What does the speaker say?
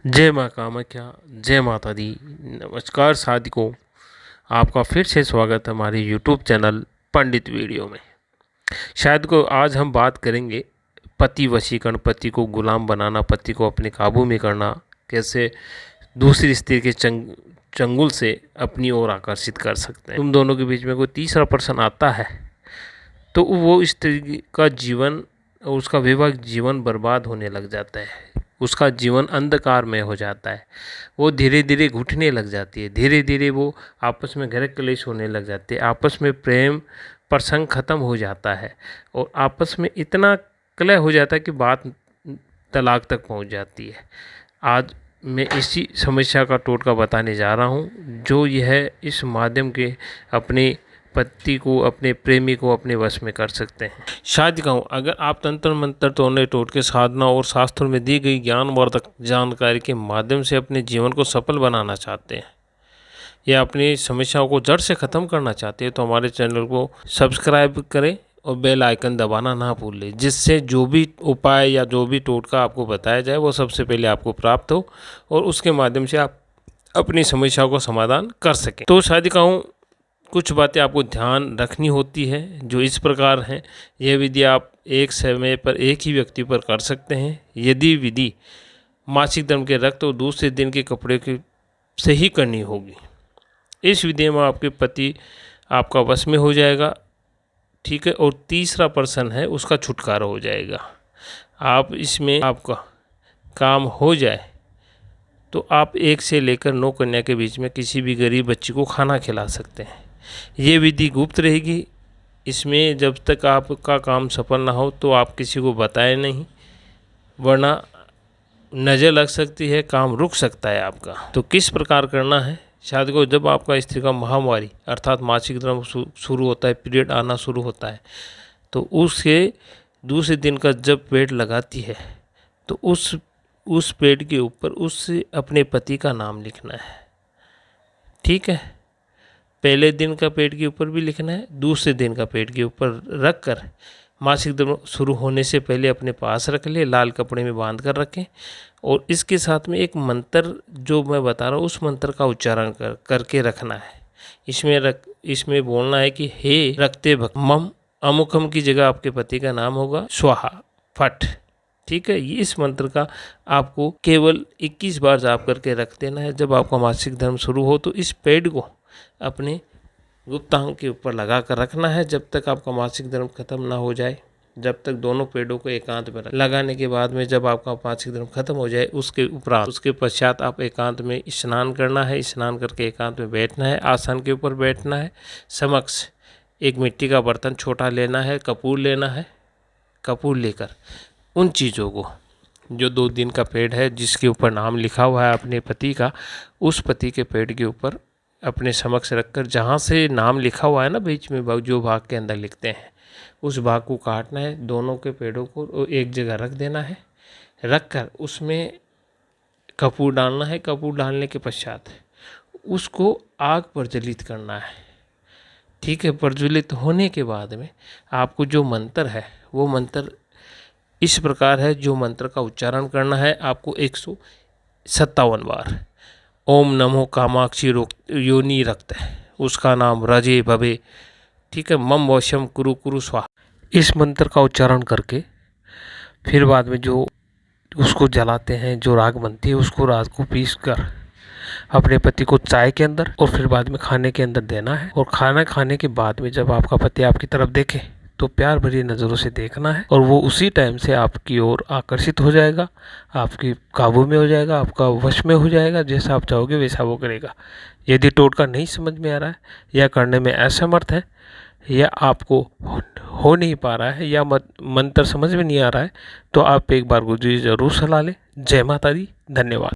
जय माँ कामाख्या, जय माता दी। नमस्कार साथियों, आपका फिर से स्वागत है हमारे YouTube चैनल पंडित वीडियो में। शायद को आज हम बात करेंगे पति वशीकरण, पति को गुलाम बनाना, पति को अपने काबू में करना, कैसे दूसरी स्त्री के चंगुल से अपनी ओर आकर्षित कर सकते हैं। तुम दोनों के बीच में कोई तीसरा पर्सन आता है तो वो स्त्री का जीवन और उसका वैवाहिक जीवन बर्बाद होने लग जाता है, उसका जीवन अंधकार में हो जाता है। वो धीरे धीरे घुटने लग जाती है, धीरे धीरे वो आपस में घर क्लेश होने लग जाते हैं, आपस में प्रेम प्रसंग खत्म हो जाता है और आपस में इतना कलह हो जाता है कि बात तलाक तक पहुंच जाती है। आज मैं इसी समस्या का टोटका बताने जा रहा हूं, जो यह इस माध्यम के अपने पति को, अपने प्रेमी को अपने वश में कर सकते हैं। शायद कहूँ, अगर आप तंत्र मंत्र, तोड़ने, टोटके, साधना और शास्त्रों में दी गई ज्ञानवर्धक जानकारी के माध्यम से अपने जीवन को सफल बनाना चाहते हैं या अपनी समस्याओं को जड़ से ख़त्म करना चाहते हैं, तो हमारे चैनल को सब्सक्राइब करें और बेल आइकन दबाना ना भूलें, जिससे जो भी उपाय या जो भी टोटका आपको बताया जाए वो सबसे पहले आपको प्राप्त हो और उसके माध्यम से आप अपनी समस्याओं को समाधान कर सकें। तो शायद कहूँ, कुछ बातें आपको ध्यान रखनी होती है जो इस प्रकार हैं। यह विधि आप एक समय पर एक ही व्यक्ति पर कर सकते हैं। यदि विधि मासिक धर्म के रक्त और दूसरे दिन के कपड़े के से ही करनी होगी। इस विधि में आपके पति आपका वश में हो जाएगा, ठीक है, और तीसरा पर्सन है उसका छुटकारा हो जाएगा। आप इसमें आपका काम हो जाए तो आप 1 से लेकर 9 कन्या के बीच में किसी भी गरीब बच्ची को खाना खिला सकते हैं। ये विधि गुप्त रहेगी। इसमें जब तक आपका काम सफल ना हो तो आप किसी को बताएं नहीं, वरना नज़र लग सकती है, काम रुक सकता है आपका। तो किस प्रकार करना है? शायद को जब आपका स्त्री का महावारी अर्थात मासिक धर्म शुरू होता है, पीरियड आना शुरू होता है, तो उसके दूसरे दिन का जब पेड़ लगाती है तो उस पेड़ के ऊपर उस अपने पति का नाम लिखना है, ठीक है। पहले दिन का पेड़ के ऊपर भी लिखना है, दूसरे दिन का पेड़ के ऊपर रख कर मासिक धर्म शुरू होने से पहले अपने पास रख ले, लाल कपड़े में बांध कर रखें और इसके साथ में एक मंत्र जो मैं बता रहा हूँ उस मंत्र का उच्चारण करके रखना है। इसमें बोलना है कि हे रक्ते भक मम, अमुकम की जगह आपके पति का नाम होगा स्वाहा फट, ठीक है। ये इस मंत्र का आपको केवल 21 बार जाप करके रख देना है। जब आपका मासिक धर्म शुरू हो तो इस पेड़ को अपने गुप्तांग के ऊपर लगा कर रखना है जब तक आपका मासिक धर्म खत्म ना हो जाए। जब तक दोनों पेड़ों को एकांत में लगाने के बाद में जब आपका मासिक धर्म खत्म हो जाए, उसके पश्चात आप एकांत में स्नान करना है। स्नान करके एकांत में बैठना है, आसन के ऊपर बैठना है। समक्ष एक मिट्टी का बर्तन छोटा लेना है, कपूर लेना है। कपूर लेकर उन चीज़ों को, जो 2 दिन का पेड़ है जिसके ऊपर नाम लिखा हुआ है अपने पति का, उस पति के पेड़ के ऊपर अपने समक्ष रखकर, जहाँ से नाम लिखा हुआ है ना बीच में जो भाग के अंदर लिखते हैं, उस भाग को काटना है। दोनों के पेड़ों को एक जगह रख देना है। रख कर उसमें कपूर डालना है। कपूर डालने के पश्चात उसको आग पर ज्वलित करना है, ठीक है। प्रज्वलित होने के बाद में आपको जो मंत्र है वो मंत्र इस प्रकार है। जो मंत्र का उच्चारण करना है आपको 157 बार। ओम नमो कामाक्षी योनि रक्त है, उसका नाम रजे भवे, ठीक है। मम वशम कुरु कुरु स्वाहा। इस मंत्र का उच्चारण करके फिर बाद में जो उसको जलाते हैं, जो राख बनती है, उसको रात को पीस कर अपने पति को चाय के अंदर और फिर बाद में खाने के अंदर देना है। और खाना खाने के बाद में जब आपका पति आपकी तरफ देखे तो प्यार भरी नज़रों से देखना है और वो उसी टाइम से आपकी ओर आकर्षित हो जाएगा, आपकी काबू में हो जाएगा, आपका वश में हो जाएगा। जैसा आप चाहोगे वैसा वो करेगा। यदि टोटका नहीं समझ में आ रहा है या करने में असमर्थ है या आपको हो नहीं पा रहा है या मंत्र समझ में नहीं आ रहा है, तो आप एक बार गुरुजी ज़रूर सलाह लें। जय माता दी, धन्यवाद।